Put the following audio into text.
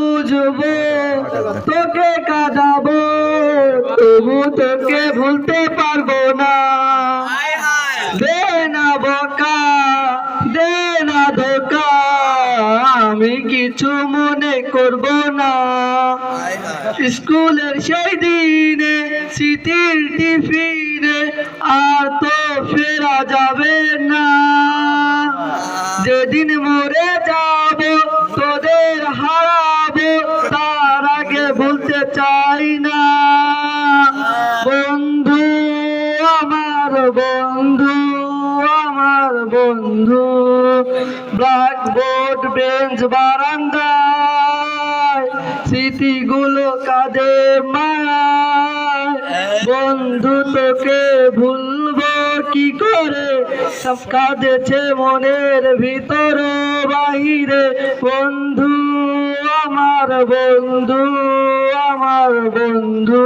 বুঝবো তোকে কাঁদাবো, তবু তোকে ভুলতে পারবো না। দে না বকা, দে না ধোকা, আমি কিছু মনে করব না। স্কুলের সেই দিনে স্মৃতির টিফিনে আর তো ফেরা যাবে না। যেদিন মরে যাব তোদের হারাবো, তার আগে ভুলতে চাই না। বন্ধু আমার বন্ধু, আমার বন্ধু, ব্ল্যাকবোর্ড বেঞ্চ বারান্দায় স্মৃতিগুলো কাঁদে মায়ায়। বন্ধু তোকে ভুলবো কি করে, সব কাঁদেছে মনের ভিতর বাহিরে। বন্ধু আমার বন্ধু, আমার বন্ধু।